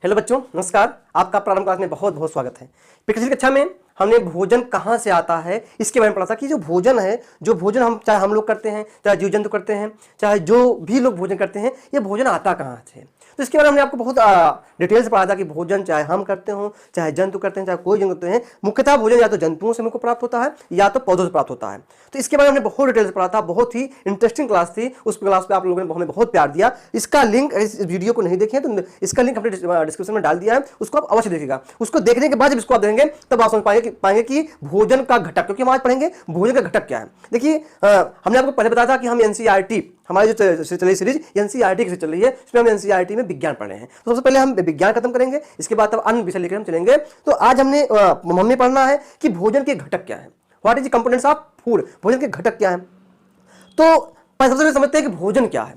Hello बच्चों, नमस्कार। आपका प्रारंभ क्लास में बहुत बहुत स्वागत है। पिछली कक्षा में हमने भोजन कहाँ से आता है इसके बारे में पढ़ा था कि जो भोजन है, जो भोजन हम चाहे हम लोग करते हैं, चाहे जीव जंतु करते हैं, चाहे जो भी लोग भोजन करते हैं, ये भोजन आता कहाँ से। तो इसके बारे में हमने आपको बहुत डिटेल से पढ़ा था कि भोजन चाहे हम करते हो, चाहे जंतु करते हैं, चाहे कोई जंतु करते हैं, मुख्यतः भोजन या तो जंतुओं से हमको प्राप्त होता है या तो पौधों से प्राप्त होता है। तो इसके बारे में हमने बहुत डिटेल से पढ़ा था। बहुत ही इंटरेस्टिंग क्लास थी। उस क्लास पे आप लोगों ने हमें बहुत प्यार दिया। इसका लिंक, इस वीडियो को नहीं देखें तो इसका लिंक हमने डिस्क्रिप्शन में डाल दिया है, उसको आप अवश्य देखिएगा। उसको देखने के बाद जब इसको आप देखेंगे तब आप समझ पाएंगे कि भोजन का घटक, क्योंकि हम आज पढ़ेंगे भोजन का घटक क्या है। देखिए, हमने आपको पहले बताया था कि हम एनसीईआरटी, हमारी जो चल रही सीरीज एनसीईआरटी की चल रही है, इसमें हम एनसीईआरटी में विज्ञान पढ़ रहे हैं। तो सबसे पहले हम विज्ञान खत्म करेंगे, इसके बाद तब अन्य विषय लेकर हम चलेंगे। तो आज हमने पढ़ना है कि भोजन के घटक क्या है, what is the components of food, भोजन के घटक क्या है। तो सबसे पहले समझते हैं कि भोजन क्या है।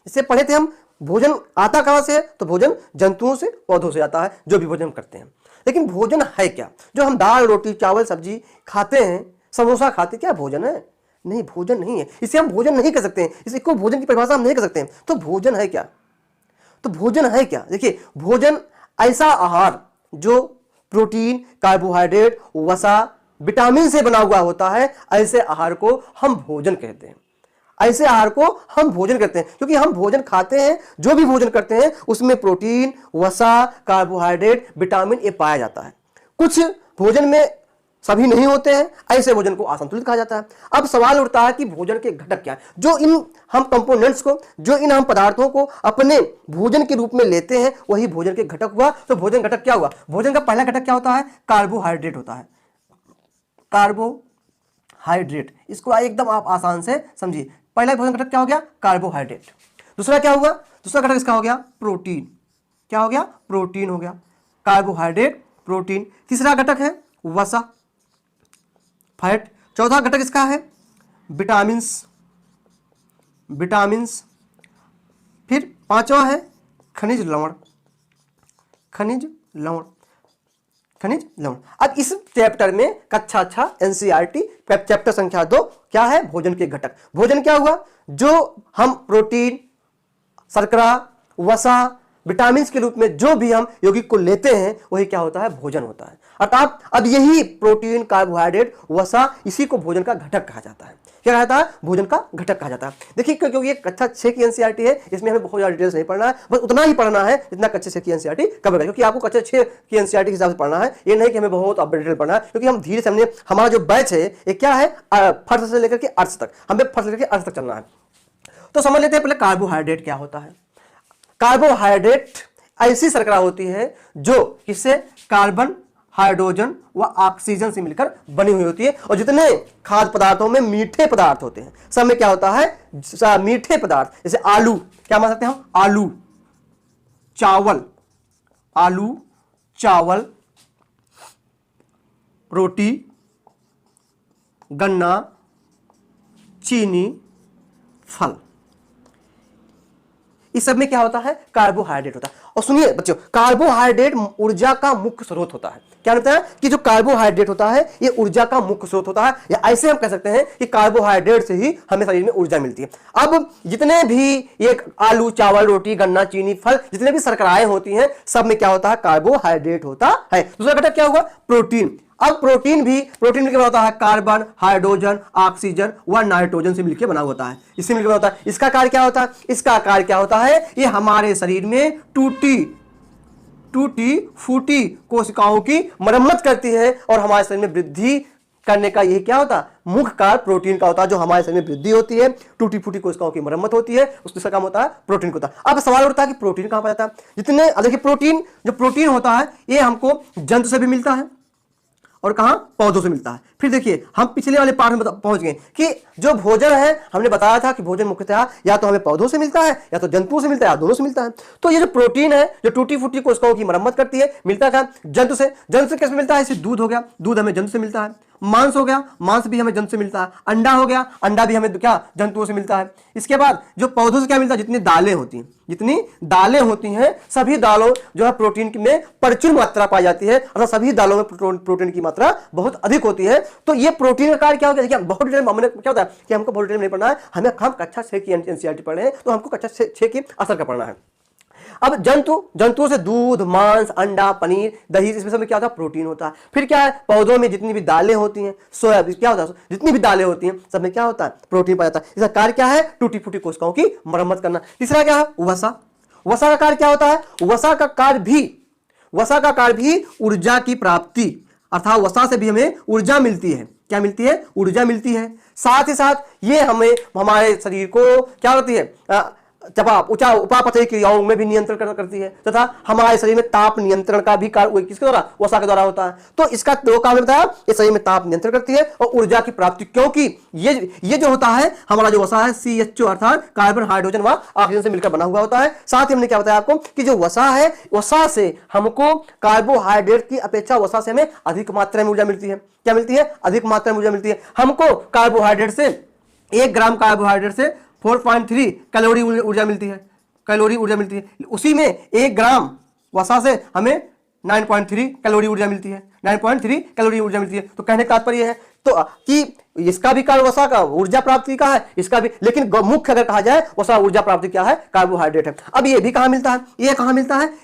इससे पढ़े थे हम भोजन आता कहां से है, तो भोजन जंतुओं से, पौधों से आता है, जो भी भोजन हम करते हैं। लेकिन भोजन है क्या? जो हम दाल रोटी चावल सब्जी खाते हैं, समोसा खाते, क्या भोजन है? नहीं, भोजन नहीं है। इसे हम भोजन नहीं कर सकते हैं, इसे को भोजन की परिभाषा हम नहीं कर सकते हैं। तो भोजन है क्या? तो भोजन है क्या? देखिए, भोजन ऐसा आहार जो प्रोटीन, कार्बोहाइड्रेट, वसा, विटामिन से बना हुआ होता है, ऐसे आहार को हम भोजन कहते हैं। ऐसे आहार को हम भोजन कहते हैं, क्योंकि हम भोजन खाते हैं, जो भी भोजन करते हैं उसमें प्रोटीन, वसा, कार्बोहाइड्रेट, विटामिन ये पाया जाता है। कुछ भोजन में सभी नहीं होते हैं, ऐसे भोजन को असंतुलित कहा जाता है। अब सवाल उठता है कि भोजन के घटक क्या है। जो इन हम कंपोनेंट्स को, जो इन हम पदार्थों को अपने भोजन के रूप में लेते हैं, वही भोजन के घटक हुआ। तो भोजन घटक क्या हुआ? भोजन का पहला घटक क्या होता है? कार्बोहाइड्रेट होता है। कार्बोहाइड्रेट, इसको एकदम आप आसान से समझिए। पहला भोजन घटक क्या हो गया? कार्बोहाइड्रेट। दूसरा क्या होगा? दूसरा घटक इसका हो गया प्रोटीन। क्या हो गया? प्रोटीन हो गया। Carbohydrate, protein. तीसरा घटक है वसा, फैट। चौथा घटक इसका है विटामिन्स, विटामिन्स। फिर पांचवा है खनिज लवण, खनिज लवण, खनिज लवण। अब इस चैप्टर में कक्षा 6 एनसीईआरटी चैप्टर संख्या 2 क्या है? भोजन के घटक। भोजन क्या हुआ? जो हम प्रोटीन, शर्करा, वसा, विटामिन के रूप में जो भी हम यौगिक को लेते हैं, वही क्या होता है? भोजन होता है। अर्थात अब यही प्रोटीन, कार्बोहाइड्रेट, वसा, इसी को भोजन का घटक कहा जाता है। क्या कहता है? भोजन का घटक कहा जाता है। देखिए, क्योंकि ये कक्षा 6 की एनसीईआरटी है, इसमें हमें बहुत ज्यादा डिटेल्स नहीं पढ़ना है, बस उतना ही पढ़ना है जितना कक्षा 6 की एनसीईआरटी कवर है। क्योंकि आपको कक्षा 6 की एनसीईआरटी के हिसाब से पढ़ना है, ये नहीं कि हमें बहुत डिटेल पढ़ना है। क्योंकि हम धीरे से, हमने हमारा जो बैच है ये क्या है? फर्स्ट से लेकर के अर्थ तक, हमें फर्स्ट से लेकर अर्थ तक चलना है। तो समझ लेते हैं पहले कार्बोहाइड्रेट क्या होता है। कार्बोहाइड्रेट ऐसी शर्करा होती है जो किससे? कार्बन, हाइड्रोजन व ऑक्सीजन से मिलकर बनी हुई होती है। और जितने खाद्य पदार्थों में मीठे पदार्थ होते हैं, सब में क्या होता है? मीठे पदार्थ। जैसे आलू, क्या मान सकते हैं हम? आलू, चावल, आलू, चावल, रोटी, गन्ना, चीनी, फल, इस सब में क्या होता है? कार्बोहाइड्रेट होता है। और सुनिए बच्चों, कार्बोहाइड्रेट ऊर्जा का मुख्य स्रोत होता है। क्या होता है कि जो कार्बोहाइड्रेट होता है ये ऊर्जा का मुख्य स्रोत होता है, या ऐसे हम कह सकते हैं कि कार्बोहाइड्रेट से ही हमें शरीर में ऊर्जा मिलती है। अब जितने भी ये आलू, चावल, रोटी, गन्ना, चीनी, फल, जितने भी शर्कराएं होती हैं, सब में क्या होता है? कार्बोहाइड्रेट होता है। दूसरा घटक क्या हुआ? प्रोटीन। अब प्रोटीन में क्या होता है? कार्बन, हाइड्रोजन, ऑक्सीजन व नाइट्रोजन से मिलकर बना होता है। इससे मिलकर होता है। इसका कार्य क्या होता है? इसका कार्य क्या होता है? ये हमारे शरीर में टूटी फूटी कोशिकाओं की मरम्मत करती है, और हमारे शरीर में वृद्धि करने का यही क्या होता है? मुख्य कार्य प्रोटीन का होता है। जो हमारे शरीर में वृद्धि होती है, टूटी फूटी कोशिकाओं की मरम्मत होती है, उसका काम होता है प्रोटीन का होता है। अब सवाल उठता है कि प्रोटीन कहां पर जाता है? जितने देखिए, प्रोटीन, जो प्रोटीन होता है ये हमको जंतु से भी मिलता है और कहां? पौधों से मिलता है। फिर देखिए, हम पिछले वाले पार्ट में पहुंच गए कि जो भोजन है, हमने बताया था कि भोजन मुख्यतः या तो हमें पौधों से मिलता है, या तो जंतुओं से मिलता है, या दोनों से मिलता है। तो ये जो प्रोटीन है, जो टूटी फूटी कोशिकाओं की मरम्मत करती है, मिलता है जंतु से। जंतु से कैसे मिलता है? जैसे दूध हो गया, दूध हमें जंतु से मिलता है। मांस हो गया, मांस भी हमें जंतु से मिलता है। अंडा हो गया, अंडा भी हमें क्या? जंतुओं से मिलता है। इसके बाद जो पौधों से क्या मिलता है? जितनी दालें होती हैं, जितनी दालें होती हैं, सभी दालों जो है प्रोटीन में प्रचुर मात्रा पाई जाती है, अर्थात सभी दालों में प्रोटीन की मात्रा बहुत अधिक होती है। तो ये प्रोटीन का कार्य क्या होगा? देखिए, बहुत डिटेल हमने क्या होता है कि हमको बहुत डिटेल नहीं पढ़ना है, हम कक्षा 6 की एनसीईआरटी पढ़ रहे हैं, तो हमको कक्षा 6 की असर का पढ़ना है। अब जंतुओं से दूध, मांस, अंडा, पनीर, दही, इसमें सब में क्या होता है? प्रोटीन होता है। फिर क्या है? पौधों में जितनी भी दालें होती हैं, सोयाबीन, क्या होता है? जितनी भी दालें होती हैं सब में क्या होता है? प्रोटीन पाया जाता है। इसका कार्य क्या है? टूटी फूटी कोशिकाओं की मरम्मत करना। तीसरा क्या है? वसा। वसा का कार्य क्या होता है? वसा का कार्य भी ऊर्जा की प्राप्ति, अर्थात वसा से भी हमें ऊर्जा मिलती है। क्या मिलती है? ऊर्जा मिलती है। साथ ही साथ ये हमें, हमारे शरीर को क्या होती है? उपापचयी क्रियाओं में भी नियंत्रण करती है, तथा हमारे शरीर में ताप नियंत्रण का भी कार्य किसके द्वारा? वसा के द्वारा होता है। तो इसका दो काम बताया, ये शरीर में ताप नियंत्रण करती है और ऊर्जा की प्राप्ति, क्योंकि ये जो होता है हमारा जो वसा है CHO अर्थात कार्बन, हाइड्रोजन व ऑक्सीजन से मिलकर बना हुआ होता है। साथ ही हमने क्या बताया आपको कि जो वसा है, वसा से हमको कार्बोहाइड्रेट की अपेक्षा वसा से हमें अधिक मात्रा में ऊर्जा मिलती है। क्या मिलती है? अधिक मात्रा में ऊर्जा मिलती है। हमको कार्बोहाइड्रेट से 1 ग्राम कार्बोहाइड्रेट से 4.3 कैलोरी ऊर्जा मिलती है। उसी में 1 ग्राम वसा से हमें 9.3 कैलोरी ऊर्जा मिलती है। तो कहने का तात्पर्य है तो कि इसका भी कार्य वसा का ऊर्जा प्राप्ति का है, इसका भी, लेकिन मुख्य अगर कहा जाए वसा ऊर्जा प्राप्ति क्या है? कार्बोहाइड्रेट है। अब ये भी कहां मिलता है?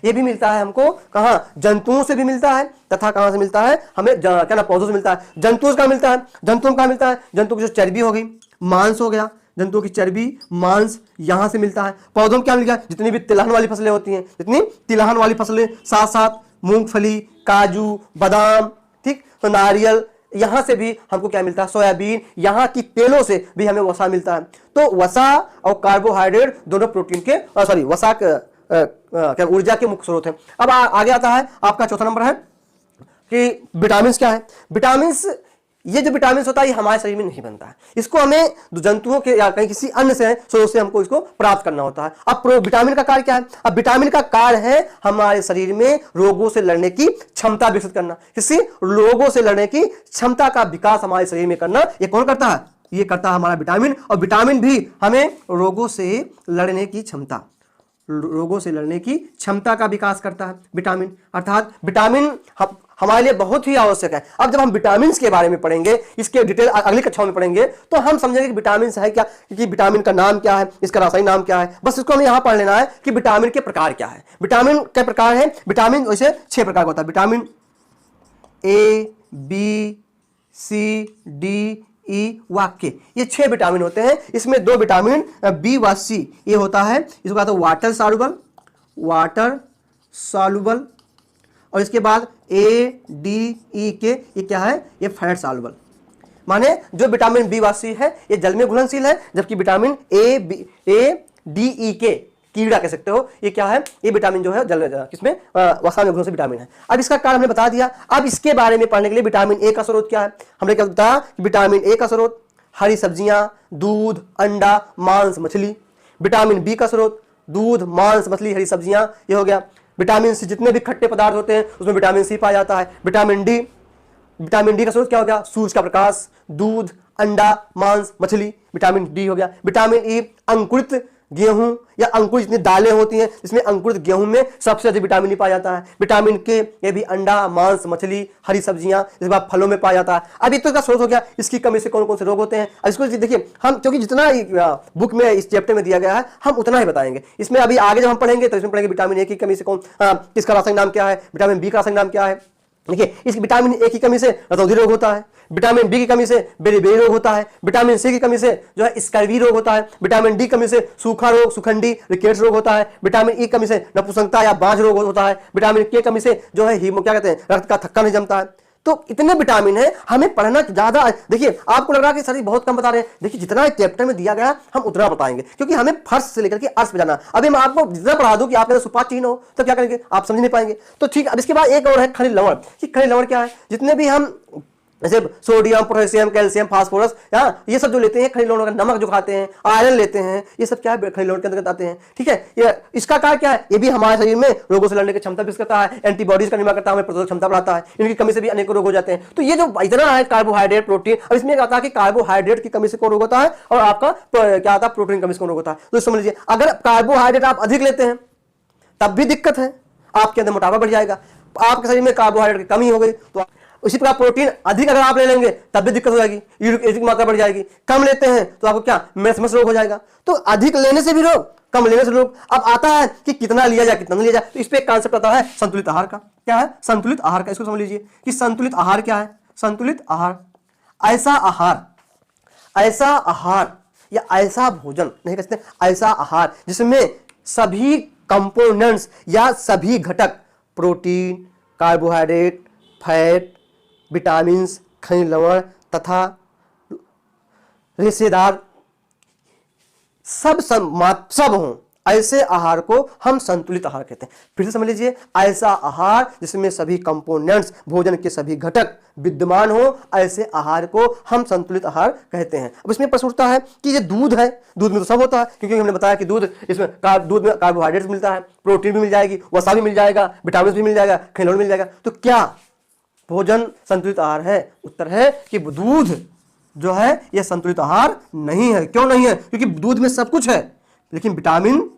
ये भी मिलता है हमको कहां? जंतुओं से भी मिलता है, तथा कहां से मिलता है? हमें क्या ना, पौधों से मिलता है। जंतुओं का मिलता है। जंतु की जो चर्बी हो गई, मांस हो गया, जंतुओं की चर्बी, मांस यहां से मिलता है। पौधों में क्या मिल गया? जितनी भी तिलहन वाली फसलें होती हैं, साथ साथ मूंगफली, काजू, बादाम, ठीक, तो नारियल, यहां से भी हमको क्या मिलता है? सोयाबीन, यहां की तेलों से भी हमें वसा मिलता है। तो वसा और कार्बोहाइड्रेट दोनों प्रोटीन के वसा क्या ऊर्जा के मुख्य स्रोत हैं। अब आगे आता है आपका चौथा नंबर है कि विटामिन क्या है। ये जो विटामिन होता है ये हमारे शरीर में नहीं बनता है, इसको हमें जंतुओं के या कहीं किसी अन्य से स्रोत से हमको इसको प्राप्त करना होता है। अब विटामिन का कार्य क्या है? अब विटामिन का कार्य है हमारे शरीर में रोगों से लड़ने की क्षमता विकसित करना। किसी रोगों से लड़ने की क्षमता का विकास हमारे शरीर में करना, ये कौन करता है? ये करता है हमारा विटामिन। और विटामिन भी हमें रोगों से लड़ने की क्षमता का विकास करता है। विटामिन अर्थात विटामिन हमारे लिए बहुत ही आवश्यक है। अब जब हम विटामिन के बारे में पढ़ेंगे, इसके डिटेल अगली कक्षाओं में पढ़ेंगे, तो हम समझेंगे कि विटामिन है क्या, कि विटामिन का नाम क्या है, इसका रासायनिक नाम क्या है। बस इसको हमें यहां पढ़ लेना है कि विटामिन के प्रकार क्या है। विटामिन के प्रकार है, विटामिन वैसे 6 प्रकार का होता है। Vitamin A, B, C, D, E व K, ये 6 विटामिन होते हैं। इसमें 2 विटामिन B व C ये होता है, इसको कहते हैं वाटर सॉल्युबल, और इसके बाद A, D, E, K ये क्या है? ये फैट सॉल्युबल। माने जो विटामिन B व C है ये जल में घुलनशील है, जबकि vitamin A, D, E, K कीड़ा कह सकते हो, ये क्या है? ये विटामिन जो है जल किसमें? वसा में घुलनशील विटामिन है। अब इसका कार्य हमने बता दिया। अब इसके बारे में पढ़ने के लिए विटामिन A का स्रोत क्या है? हमने क्या बताया कि विटामिन A का स्रोत हरी सब्जियां, दूध, अंडा, मांस, मछली। विटामिन B का स्रोत दूध, मांस, मछली, हरी सब्जियां, ये हो गया। विटामिन C जितने भी खट्टे पदार्थ होते हैं उसमें विटामिन C पाया जाता है। विटामिन D का स्रोत क्या हो गया? सूरज का प्रकाश, दूध, अंडा, मांस, मछली, विटामिन D हो गया। विटामिन E अंकुरित गेहूं या अंकुरित जितनी दालें होती हैं, इसमें अंकुरित गेहूं में सबसे अधिक विटामिन E पाया जाता है। विटामिन K ये भी अंडा, मांस, मछली, हरी सब्जियां, इसके बाद फलों में पाया जाता है। अब इतना स्रोत हो गया। इसकी कमी से कौन कौन से रोग होते हैं? अब इसको देखिए, हम क्योंकि जितना बुक में इस चैप्टर में दिया गया है हम उतना ही बताएंगे। इसमें अभी आगे जब हम पढ़ेंगे तो इसमें पढ़ेंगे विटामिन A की कमी से किसका रासायनिक नाम क्या है, विटामिन B का रासायनिक नाम क्या है। देखिए, इस विटामिन A की कमी से रतौंधी रोग होता है, विटामिन B की कमी से बेरी रोग होता है, विटामिन C की कमी से जो है स्कर्वी रोग होता है, विटामिन D की कमी से सूखा रोग, सुखंडी, रिकेट्स रोग होता है, विटामिन E की कमी से नपुंसकता या बांझ रोग होता है, विटामिन K की कमी से जो है क्या कहते हैं, रक्त का थक्का नहीं जमता है। तो इतने विटामिन है, हमें पढ़ना ज्यादा। देखिए, आपको लग रहा है कि सर बहुत कम बता रहे हैं, देखिए जितना चैप्टर में दिया गया हम उतना बताएंगे, क्योंकि हमें फर्स्ट से लेकर के अर्थ पे जाना। अभी मैं आपको जितना पढ़ा दूं कि आपके सुपाच्य हो तो क्या करेंगे, आप समझ नहीं पाएंगे। तो ठीक, अब इसके बाद एक और है खनिज लवण। कि खनिज लवण क्या है? जितने भी हम जैसे सोडियम, पोटेशियम, कैल्शियम, फास्फोरस, ये सब जो लेते हैं खनिज लवणों का, नमक जो खाते हैं, आयरन लेते हैं, ये सब क्या है? खनिज लवण के अंतर्गत आते हैं। ठीक है, ये इसका कार्य क्या है? ये भी हमारे शरीर में रोगों से लड़ने की क्षमता विकसित करता है, एंटीबॉडीज का निर्माण करता है, हमें प्रतिरोधक क्षमता बढ़ाता है। इनकी कमी से भी अनेक रोग हो जाते हैं। तो ये जो इतना है कार्बोहाइड्रेट, प्रोटीन, और इसमें क्या आता है कि कार्बोहाइड्रेट की कमी से कौन रोग होता है और आपका क्या आता है? प्रोटीन की कमी से कौन रोग होता है। तो समझ लीजिए, अगर कार्बोहाइड्रेट आप अधिक लेते हैं तब भी दिक्कत है, आपके अंदर मोटापा बढ़ जाएगा। आपके शरीर में कार्बोहाइड्रेट की कमी हो गई तो उसी प्रकार प्रोटीन अधिक अगर आप ले लेंगे तब भी दिक्कत हो जाएगी, यूरिक एसिड की मात्रा बढ़ जाएगी। कम लेते हैं तो आपको क्या मेसमस रोग हो जाएगा। तो अधिक लेने से भी रोग, कम लेने से रोग। अब आता है कि कितना लिया जाए कितना नहीं लिया जाए, तो इस पे एक कॉन्सेप्ट आता है संतुलित आहार का। क्या है संतुलित आहार का, इसको समझ लीजिए कि संतुलित आहार क्या है। संतुलित आहार ऐसा आहार या ऐसा भोजन नहीं कह सकते, ऐसा आहार जिसमें सभी कंपोनेंट्स या सभी घटक प्रोटीन, कार्बोहाइड्रेट, फैट, विटामिन्स, खनिज लवण तथा रेशेदार सब हों, ऐसे आहार को हम संतुलित आहार कहते हैं। फिर से समझ लीजिए, ऐसा आहार जिसमें सभी कंपोनेंट्स, भोजन के सभी घटक विद्यमान हो, ऐसे आहार को हम संतुलित आहार कहते हैं। अब इसमें प्रश्न उठता है कि ये दूध है, दूध में तो सब होता है, क्योंकि हमने बताया कि दूध दूध में कार्बोहाइड्रेट मिलता है, प्रोटीन भी मिल जाएगी, वसा भी मिल जाएगा, विटामिन भी मिल जाएगा, खनिज मिल जाएगा। तो क्या भोजन संतुलित आहार है? उत्तर है कि दूध जो है यह संतुलित आहार नहीं है। क्यों नहीं है? क्योंकि दूध में सब कुछ है, लेकिन विटामिन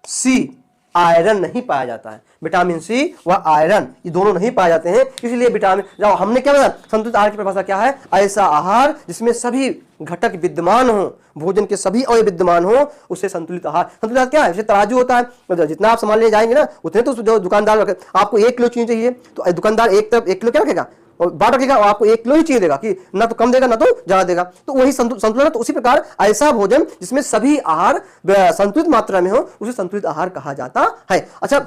सी, आयरन नहीं पाया जाता है। विटामिन सी व आयरन ये दोनों नहीं पाए जाते हैं, इसलिए विटामिन, जब हमने क्या बताया संतुलित आहार की परिभाषा क्या है? ऐसा आहार जिसमें सभी घटक विद्यमान हो, भोजन के सभी अवयव विद्यमान हो, उसे संतुलित आहार। संतुलित आहार क्या है? जैसे तराजू होता है, मतलब जितना आप सामान ले जाएंगे ना उतने तो जो दुकानदार, आपको 1 किलो चीनी चाहिए तो दुकानदार एक तरफ 1 किलो क्या रखेगा और बाट रखेगा, और आपको 1 किलो ही चीनी देगा, कि ना तो कम देगा ना तो ज्यादा देगा। तो वही संतुलन। तो उसी प्रकार ऐसा भोजन जिसमें सभी आहार संतुलित मात्रा में हो, उसे संतुलित आहार कहा जाता है। अच्छा,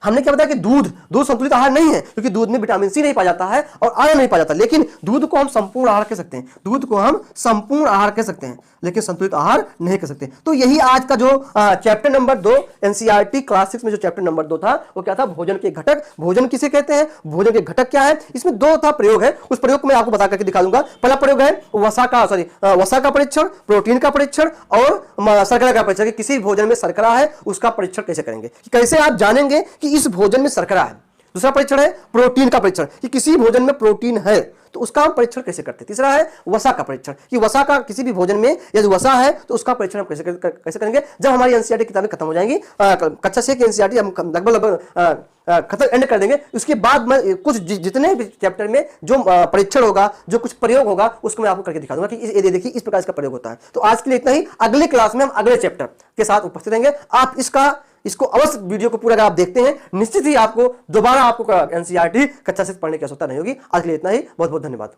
हमने क्या बताया कि दूध संतुलित आहार नहीं है, क्योंकि दूध में विटामिन सी नहीं पाया जाता है और आयरन नहीं पाया जाता। लेकिन दूध को हम संपूर्ण आहार कह सकते हैं, दूध को हम संपूर्ण आहार कह सकते हैं, लेकिन संतुलित आहार नहीं कह सकते। तो यही आज का जो चैप्टर नंबर 2 एनसीईआरटी क्लास 6 में जो चैप्टर नंबर 2 था वो क्या था? भोजन के घटक। भोजन किसे कहते हैं, भोजन के घटक क्या है? इसमें 2 था प्रयोग है, उस प्रयोग को मैं आपको बता करके दिखा दूंगा। पहला प्रयोग है वसा का परीक्षण, प्रोटीन का परीक्षण और शर्करा का परीक्षण। किसी भोजन में शर्करा है उसका परीक्षण कैसे करेंगे, कैसे आप जानेंगे कि इस भोजन में शर्करा है। दूसरा परीक्षण है प्रोटीन का परीक्षण, कि किसी भोजन में प्रोटीन है तो उसका हम परीक्षण कैसे करते हैं। तीसरा है वसा का परीक्षण, कि वसा का किसी भी भोजन में यदि वसा है तो उसका परीक्षण हम कैसे करेंगे। जब हमारी एनसीईआरटी किताबें खत्म हो जाएंगी, कक्षा 6 की एनसीईआरटी हम लगभग खत्म एंड कर देंगे, उसके बाद मैं कुछ जितने भी चैप्टर में जो परीक्षण होगा, जो कुछ प्रयोग होगा, उसको मैं आपको करके दिखा दूंगा कि ये देखिए इस प्रकार इसका प्रयोग होता है। तो आज के लिए इतना ही। अगले क्लास में हम अगले चैप्टर के साथ उपस्थित रहेंगे। आप इसको अवश्य वीडियो को पूरा अगर आप देखते हैं, निश्चित ही आपको दोबारा एनसीईआरटी कक्षा 6 पढ़ने की आवश्यकता नहीं होगी। आज के लिए इतना ही। बहुत बहुत धन्यवाद।